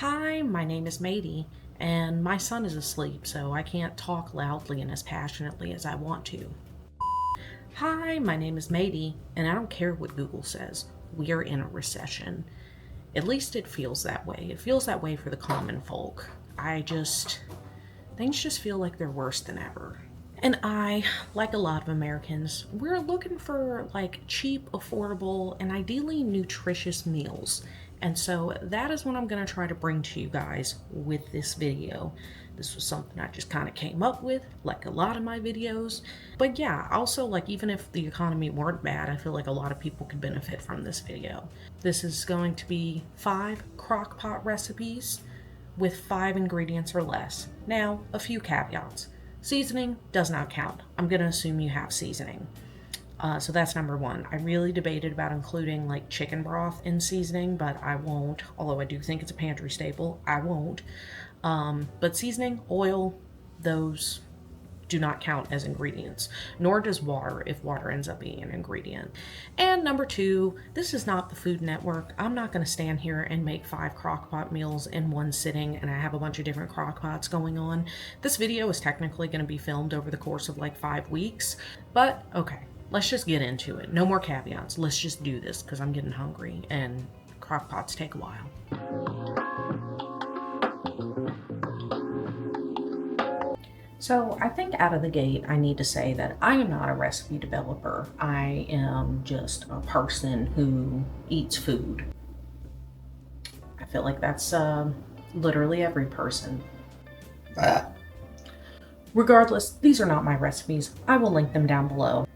Hi, my name is Maddie, and my son is asleep, so I can't talk loudly and as passionately as I want to. Hi, my name is Maddie, and I don't care what Google says. We are in a recession. At least it feels that way. It feels that way for the common folk. Things just feel like they're worse than ever. And I, like a lot of Americans, we're looking for like cheap, affordable, and ideally nutritious meals. And so that is what I'm going to try to bring to you guys with this video. This was something I just kind of came up with, like a lot of my videos. But yeah, also like even if the economy weren't bad, I feel like a lot of people could benefit from this video. This is going to be 5 crockpot recipes with 5 ingredients or less. Now, a few caveats. Seasoning does not count. I'm going to assume you have seasoning. So that's number 1. I really debated about including like chicken broth in seasoning, but I won't. Although I do think it's a pantry staple, I won't. But seasoning, oil, those do not count as ingredients, nor does water if water ends up being an ingredient. And number 2, this is not the Food Network. I'm not going to stand here and make 5 crockpot meals in one sitting and I have a bunch of different crockpots going on. This video is technically going to be filmed over the course of like 5 weeks, but okay, let's just get into it. No more caveats. Let's just do this because I'm getting hungry and crockpots take a while. So I think out of the gate, I need to say that I am not a recipe developer. I am just a person who eats food. I feel like that's literally every person. Regardless, these are not my recipes. I will link them down below.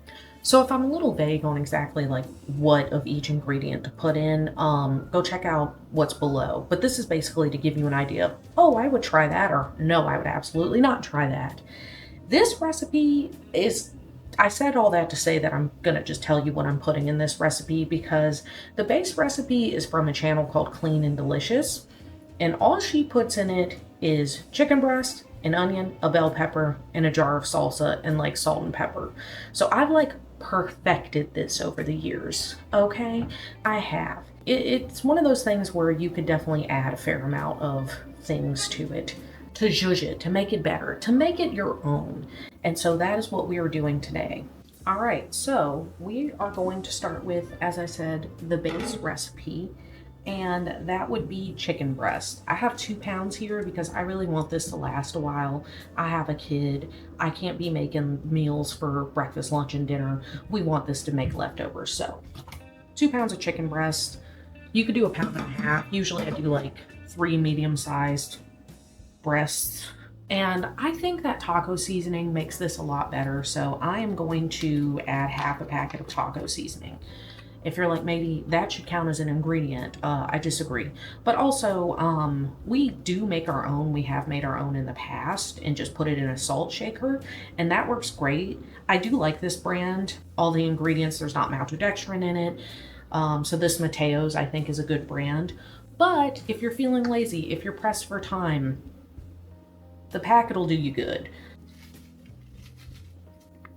So if I'm a little vague on exactly like what of each ingredient to put in, go check out what's below. But this is basically to give you an idea of, oh, I would try that, or no, I would absolutely not try that. This recipe is, I said all that to say that I'm gonna just tell you what I'm putting in this recipe because the base recipe is from a channel called Clean and Delicious. And all she puts in it is chicken breast, an onion, a bell pepper, and a jar of salsa and like salt and pepper. So I've like perfected this over the years, okay? I have. It's one of those things where you could definitely add a fair amount of things to it, to zhuzh it, to make it better, to make it your own. And so that is what we are doing today. All right, so we are going to start with, as I said, the base recipe. And that would be chicken breast. I have 2 pounds here because I really want this to last a while. I have a kid. I can't be making meals for breakfast, lunch, and dinner. We want this to make leftovers. So 2 pounds of chicken breast. You could do 1.5 pounds. Usually I do like 3 medium-sized breasts. And I think that taco seasoning makes this a lot better. So I am going to add 1/2 packet of taco seasoning. If you're like, maybe that should count as an ingredient, I disagree. But also, we do make our own. We have made our own in the past and just put it in a salt shaker, and that works great. I do like this brand. All the ingredients, there's not maltodextrin in it. So this Mateo's, I think, is a good brand. But if you're feeling lazy, if you're pressed for time, the packet will do you good.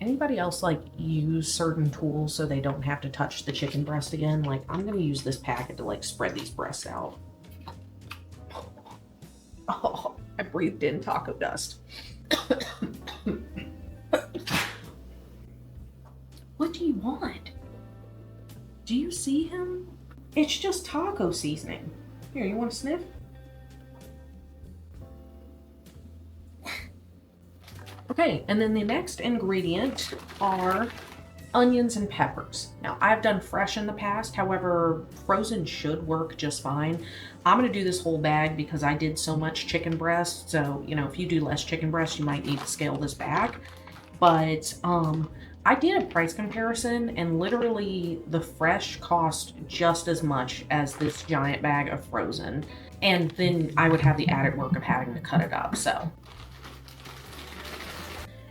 Anybody else like use certain tools so they don't have to touch the chicken breast again? Like I'm gonna use this packet to like spread these breasts out. Oh, I breathed in taco dust. What do you want? Do you see him? It's just taco seasoning. Here, you want to sniff? Okay, and then the next ingredient are onions and peppers. Now, I've done fresh in the past, however, frozen should work just fine. I'm gonna do this whole bag because I did so much chicken breast, so, you know, if you do less chicken breast, you might need to scale this back. But, I did a price comparison, and literally the fresh cost just as much as this giant bag of frozen. And then I would have the added work of having to cut it up, so.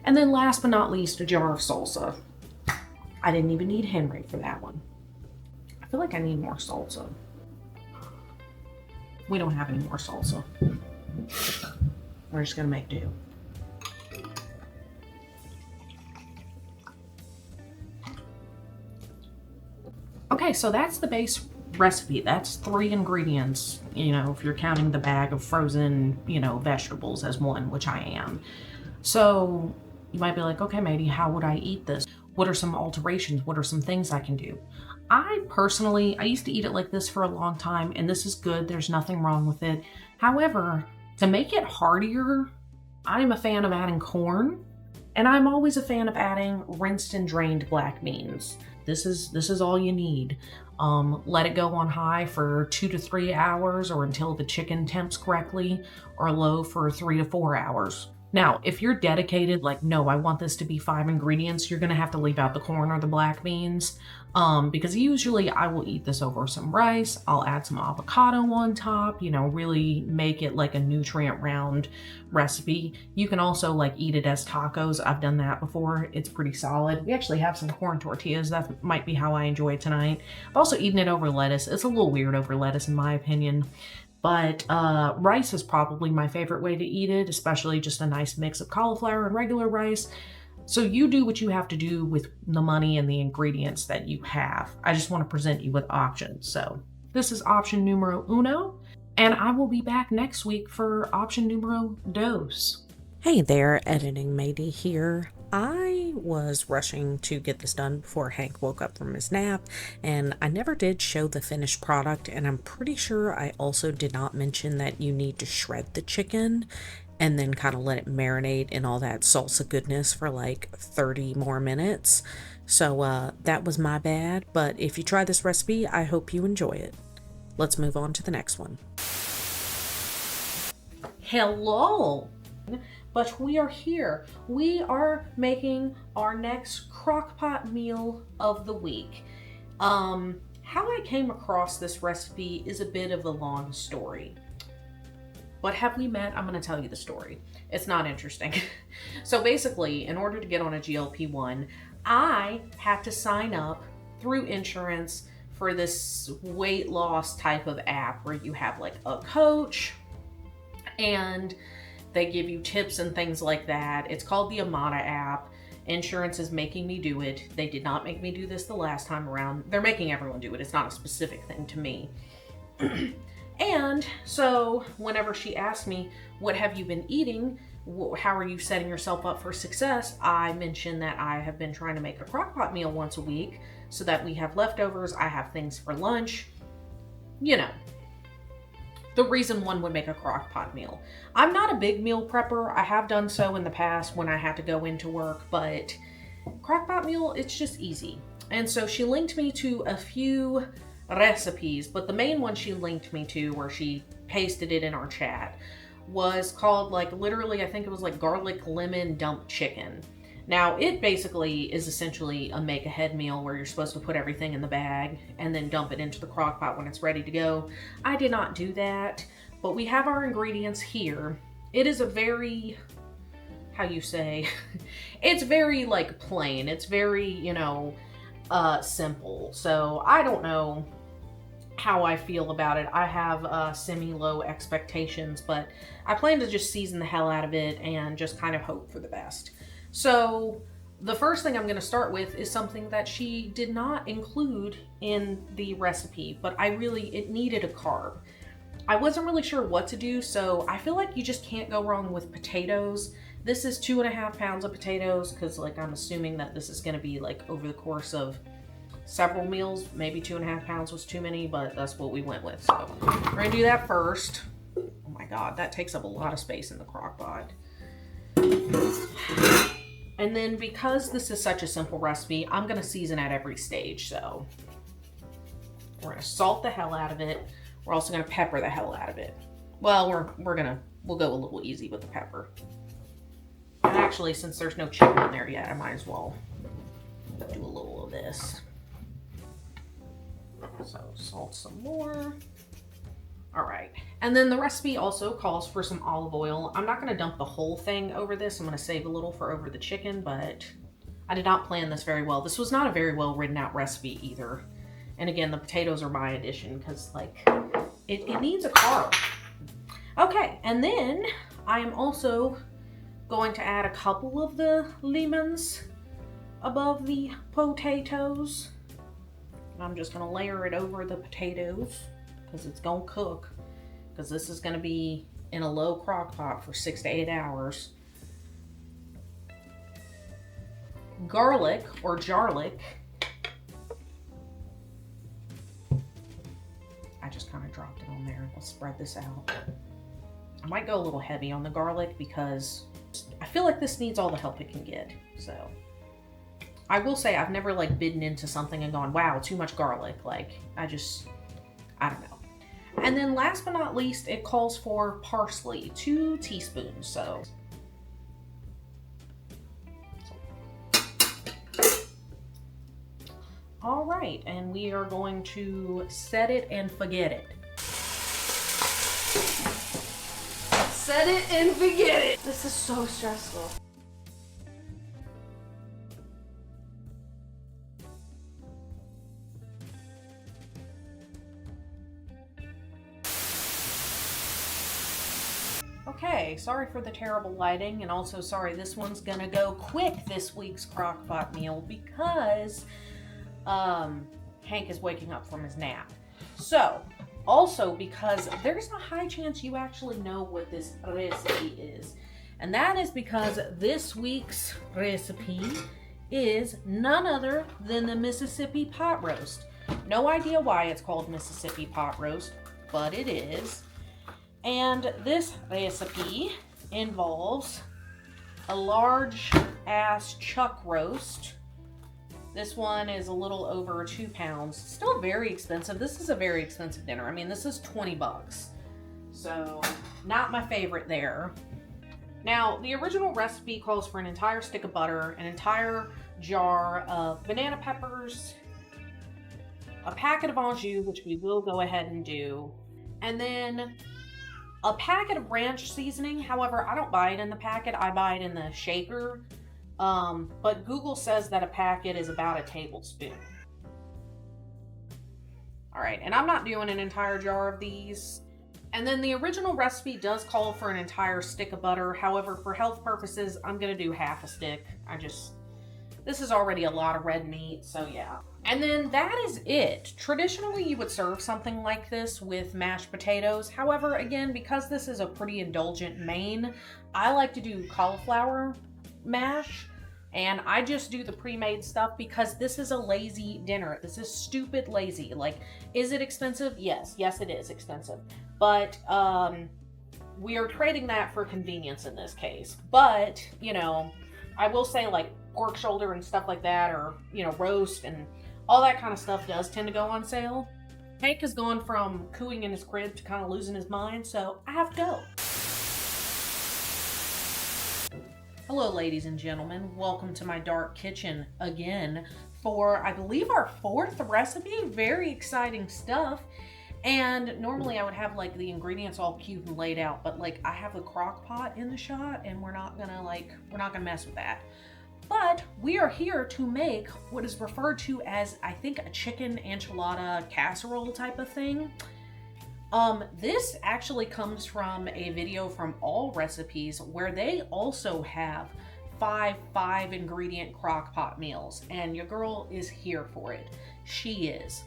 And then last but not least, a jar of salsa. I didn't even need Henry for that one. I feel like I need more salsa. We don't have any more salsa. We're just gonna make do. Okay, so that's the base recipe. That's 3 ingredients, you know, if you're counting the bag of frozen, you know, vegetables as one, which I am. So you might be like, okay, Maddie, how would I eat this? What are some alterations? What are some things I can do? I personally used to eat it like this for a long time, and this is good. There's nothing wrong with it. However, to make it heartier, I'm a fan of adding corn, and I'm always a fan of adding rinsed and drained black beans. This is all you need. Let it go on high for 2 to 3 hours, or until the chicken temps correctly, or low for 3 to 4 hours. Now, if you're dedicated, like, no, I want this to be 5 ingredients, you're gonna have to leave out the corn or the black beans, because usually I will eat this over some rice. I'll add some avocado on top, you know, really make it like a nutrient round recipe. You can also like eat it as tacos. I've done that before. It's pretty solid. We actually have some corn tortillas. That might be how I enjoy it tonight. I've also eaten it over lettuce. It's a little weird over lettuce in my opinion. But rice is probably my favorite way to eat it, especially just a nice mix of cauliflower and regular rice. So you do what you have to do with the money and the ingredients that you have. I just want to present you with options. So this is option numero uno, and I will be back next week for option numero dos. Hey there, Editing Maddie here. I was rushing to get this done before Hank woke up from his nap, and I never did show the finished product, and I'm pretty sure I also did not mention that you need to shred the chicken and then kind of let it marinate in all that salsa goodness for like 30 more minutes. So that was my bad, but if you try this recipe, I hope you enjoy it. Let's move on to the next one. Hello! But we are here. We are making our next Crockpot meal of the week. How I came across this recipe is a bit of a long story. But have we met? I'm going to tell you the story. It's not interesting. So basically, in order to get on a GLP-1, I had to sign up through insurance for this weight loss type of app where you have like a coach and they give you tips and things like that. It's called the Amada app. Insurance is making me do it. They did not make me do this the last time around. They're making everyone do it. It's not a specific thing to me. And so whenever she asked me, what have you been eating? How are you setting yourself up for success? I mentioned that I have been trying to make a Crockpot meal once a week so that we have leftovers. I have things for lunch. You know, the reason one would make a Crockpot meal. I'm not a big meal prepper. I have done so in the past when I had to go into work, but Crockpot meal, it's just easy. And so she linked me to a few recipes, but the main one she linked me to, where she pasted it in our chat, was called like literally, I think it was like garlic lemon dump chicken. Now it basically is essentially a make ahead meal where you're supposed to put everything in the bag and then dump it into the crock pot when it's ready to go. I did not do that, but we have our ingredients here. It is a very, how you say, it's very like plain. It's very, you know, simple. So I don't know how I feel about it. I have semi-low expectations, but I plan to just season the hell out of it and just kind of hope for the best. So the first thing I'm going to start with is something that she did not include in the recipe, but it needed a carb. I wasn't really sure what to do, so I feel like you just can't go wrong with potatoes. This is 2.5 pounds of potatoes, because like I'm assuming that this is going to be like over the course of several meals. Maybe 2.5 pounds was too many, but that's what we went with. So we're going to do that first. Oh my god, that takes up a lot of space in the crock pot. And then because this is such a simple recipe, I'm going to season at every stage. So we're going to salt the hell out of it. We're also going to pepper the hell out of it. Well, we'll go a little easy with the pepper. And actually, since there's no chicken in there yet, I might as well do a little of this. So salt some more. All right. And then the recipe also calls for some olive oil. I'm not going to dump the whole thing over this. I'm going to save a little for over the chicken, but I did not plan this very well. This was not a very well written out recipe either. And again, the potatoes are my addition because like it needs a carb. Okay. And then I am also going to add a couple of the lemons above the potatoes. I'm just gonna layer it over the potatoes because it's gonna cook, because this is gonna be in a low crock pot for 6 to 8 hours. Garlic or jarlic. I just kind of dropped it on there. Let's spread this out. I might go a little heavy on the garlic because I feel like this needs all the help it can get. So I will say I've never like bitten into something and gone, wow, too much garlic. Like I don't know. And then last but not least, it calls for parsley, 2 teaspoons. So all right, and we are going to set it and forget it. Set it and forget it. This is so stressful. Okay, sorry for the terrible lighting, and also sorry this one's gonna go quick, this week's Crockpot meal, because Hank is waking up from his nap. So, also because there's a high chance you actually know what this recipe is. And that is because this week's recipe is none other than the Mississippi pot roast. No idea why it's called Mississippi pot roast, but it is. And this recipe involves a large ass chuck roast. This one is a little over 2 pounds. Still very expensive. This is a very expensive dinner. I mean, this is 20 bucks. So, not my favorite there. Now, the original recipe calls for an entire stick of butter, an entire jar of banana peppers, a packet of au jus, which we will go ahead and do, and then a packet of ranch seasoning. However, I don't buy it in the packet. I buy it in the shaker. But Google says that a packet is about a tablespoon. All right, and I'm not doing an entire jar of these. And then the original recipe does call for an entire stick of butter. However, for health purposes, I'm gonna do half a stick. This is already a lot of red meat, so yeah. And then that is it. Traditionally, you would serve something like this with mashed potatoes. However, again, because this is a pretty indulgent main, I like to do cauliflower mash. And I just do the pre-made stuff because this is a lazy dinner. This is stupid lazy. Like, is it expensive? Yes. Yes, it is expensive. But we are trading that for convenience in this case. But, you know, I will say like pork shoulder and stuff like that, or, you know, roast and all that kind of stuff does tend to go on sale. Hank has gone from cooing in his crib to kind of losing his mind, so I have to go. Hello, ladies and gentlemen. Welcome to my dark kitchen again for, I believe, our 4th recipe. Very exciting stuff. And normally I would have like the ingredients all cute and laid out, but like I have the crock pot in the shot and we're not gonna mess with that. But we are here to make what is referred to as, I think, a chicken enchilada casserole type of thing. This actually comes from a video from All Recipes where they also have 5 ingredient crock pot meals, and your girl is here for it. She is.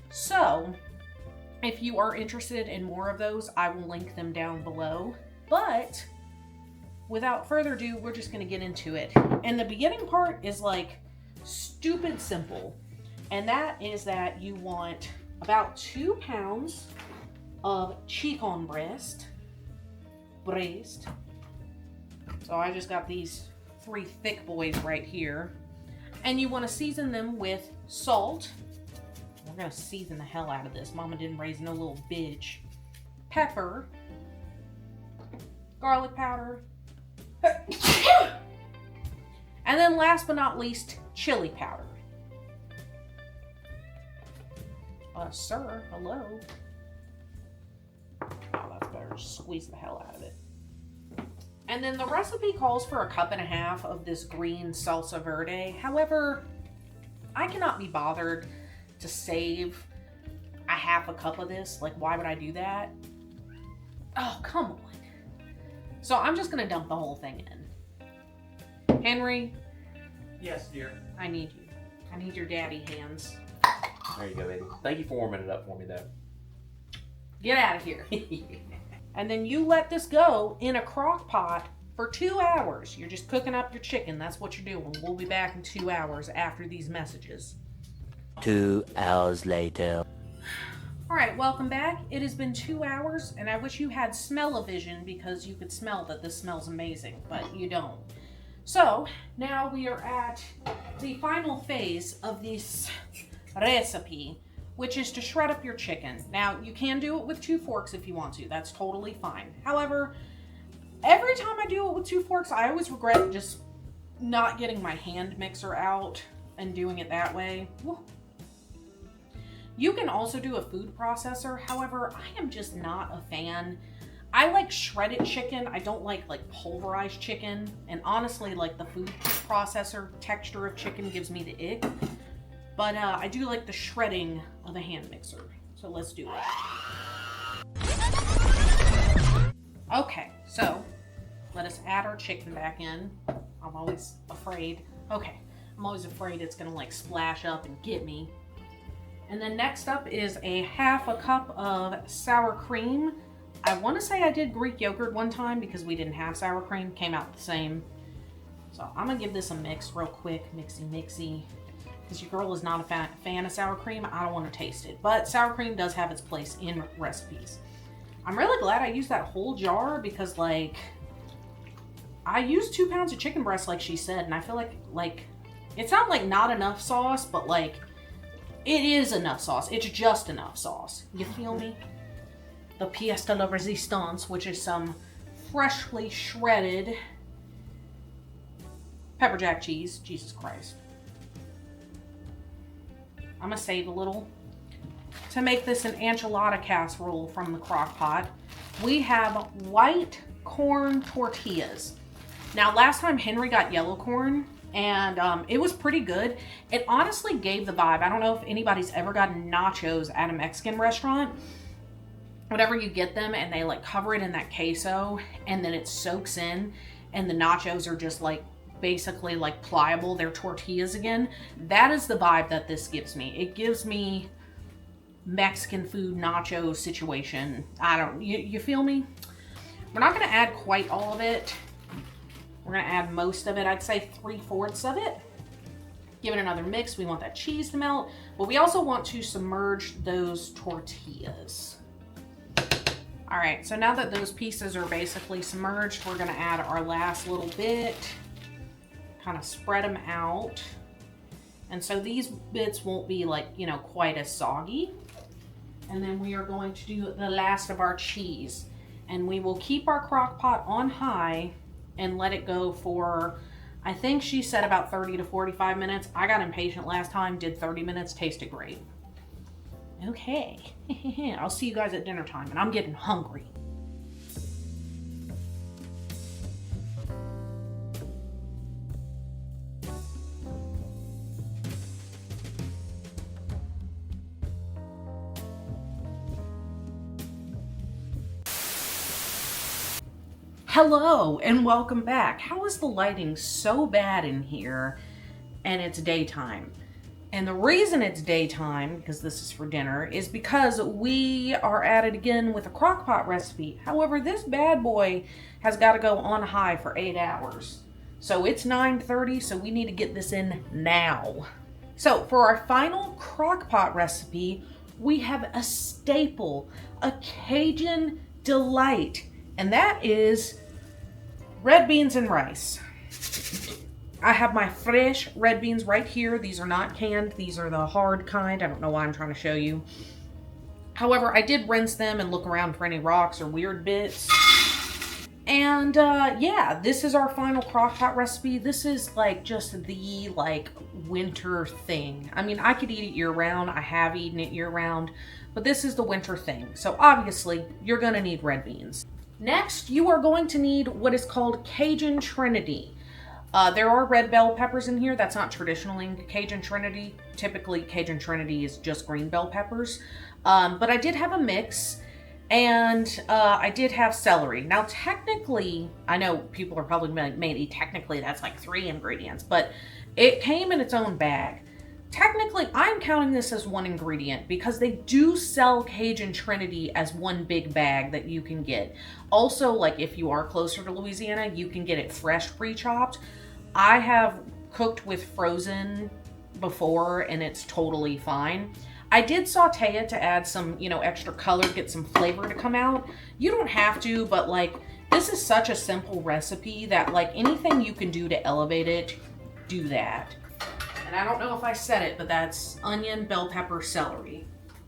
So if you are interested in more of those, I will link them down below. But without further ado, we're just gonna get into it. And the beginning part is like stupid simple. And that is that you want about 2 pounds of chicken breast. So I just got these 3 thick boys right here. And you want to season them with salt. We're gonna season the hell out of this. Mama didn't raise no little bitch. Pepper. Garlic powder. And then last but not least, chili powder. Sir, hello. Oh, that's better. Just squeeze the hell out of it. And then the recipe calls for 1.5 cups of this green salsa verde. However, I cannot be bothered to save a 1/2 cup of this. Like, why would I do that? Oh, come on. So I'm just gonna dump the whole thing in. Henry? Yes, dear. I need you. I need your daddy hands. There you go, baby. Thank you for warming it up for me, though. Get out of here. And then you let this go in a crock pot for 2 hours. You're just cooking up your chicken. That's what you're doing. We'll be back in 2 hours after these messages. 2 hours later. All right, welcome back. It has been 2 hours, and I wish you had smell-o-vision because you could smell that this smells amazing, but you don't. So, now we are at the final phase of this recipe, which is to shred up your chicken. Now, you can do it with 2 forks if you want to. That's totally fine. However, every time I do it with 2 forks, I always regret just not getting my hand mixer out and doing it that way. Woo. You can also do a food processor. However, I am just not a fan. I like shredded chicken. I don't like pulverized chicken. And honestly, like the food processor texture of chicken gives me the ick. But I do like the shredding of a hand mixer. So let's do it. Okay, so let us add our chicken back in. I'm always afraid. Okay, I'm always afraid it's gonna like splash up and get me. And then next up is a half a cup of sour cream. I want to say I did Greek yogurt one time because we didn't have sour cream. Came out the same. So I'm going to give this a mix real quick. Mixy. Because your girl is not a fan of sour cream. I don't want to taste it. But sour cream does have its place in recipes. I'm really glad I used that whole jar because like I used 2 pounds of chicken breast like she said. And I feel like it's not like not enough sauce, but like it is enough sauce. It's just enough sauce. You feel me? The pièce de la résistance, which is some freshly shredded pepper jack cheese. Jesus Christ. I'm gonna save a little. To make this an enchilada casserole from the crock pot, we have white corn tortillas. Now, last time Henry got yellow corn, and it was pretty good. It honestly gave the vibe. I don't know if anybody's ever gotten nachos at a Mexican restaurant. Whenever you get them and they like cover it in that queso and then it soaks in and the nachos are just like basically like pliable, they're tortillas again. That is the vibe that this gives me. It gives me Mexican food nacho situation. You feel me? We're not gonna add quite all of it. We're gonna add most of it. I'd say 3/4 of it. Give it another mix. We want that cheese to melt, but we also want to submerge those tortillas. All right, so now that those pieces are basically submerged, we're gonna add our last little bit, kind of spread them out. And so these bits won't be like, you know, quite as soggy. And then we are going to do the last of our cheese. And we will keep our crock pot on high and let it go for, I think she said about 30 to 45 minutes. I got impatient last time, did 30 minutes, tasted great. Okay, I'll see you guys at dinner time, and I'm getting hungry. Hello, and welcome back. How is the lighting so bad in here, and it's daytime? And the reason it's daytime, because this is for dinner, is because we are at it again with a crockpot recipe. However, this bad boy has got to go on high for 8 hours. So it's 9:30, so we need to get this in now. So for our final crockpot recipe, we have a staple, a Cajun delight, and that is red beans and rice. I have my fresh red beans right here. These are not canned. These are the hard kind. I don't know why I'm trying to show you. However, I did rinse them and look around for any rocks or weird bits. And yeah, this is our final crockpot recipe. This is like just the like winter thing. I mean, I could eat it year round. I have eaten it year round, but this is the winter thing. So obviously you're gonna need red beans. Next, you are going to need what is called Cajun Trinity. There are red bell peppers in here. That's not traditionally Cajun Trinity. Typically, Cajun Trinity is just green bell peppers. But I did have a mix, and I did have celery. Now, technically, I know people are probably maybe technically that's like 3 ingredients, but it came in its own bag. technically I'm counting this as one ingredient because they do sell Cajun Trinity as one big bag that you can get. Also, like if you are closer to Louisiana, you can get it fresh pre-chopped. I have cooked with frozen before and it's totally fine. I did saute it to add some, you know, extra color, get some flavor to come out. You don't have to, but like this is such a simple recipe that like anything you can do to elevate it, do that. And I don't know if I said it, but that's onion, bell pepper, celery.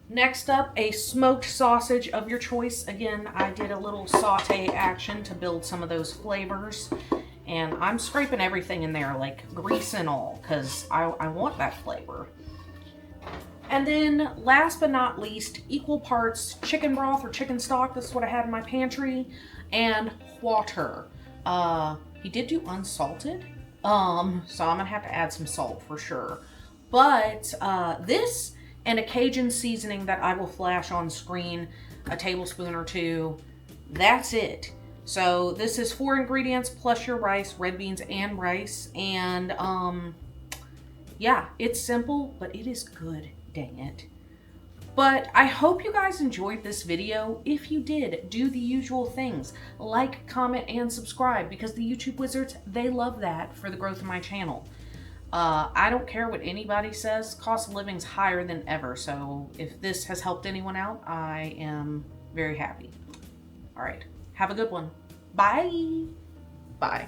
Next up, a smoked sausage of your choice. Again, I did a little saute action to build some of those flavors. And I'm scraping everything in there, like grease and all, because I want that flavor. And then last but not least, equal parts chicken broth or chicken stock. This is what I had in my pantry. And water. He did do unsalted. So I'm gonna have to add some salt for sure. But this and a Cajun seasoning that I will flash on screen, a tablespoon or two, that's it. So this is 4 ingredients plus your rice, red beans and rice. And yeah, it's simple, but it is good, dang it. But I hope you guys enjoyed this video. If you did, do the usual things. Like, comment, and subscribe because the YouTube wizards, they love that for the growth of my channel. I don't care what anybody says. Cost of living's higher than ever. So if this has helped anyone out, I am very happy. All right. Have a good one. Bye. Bye.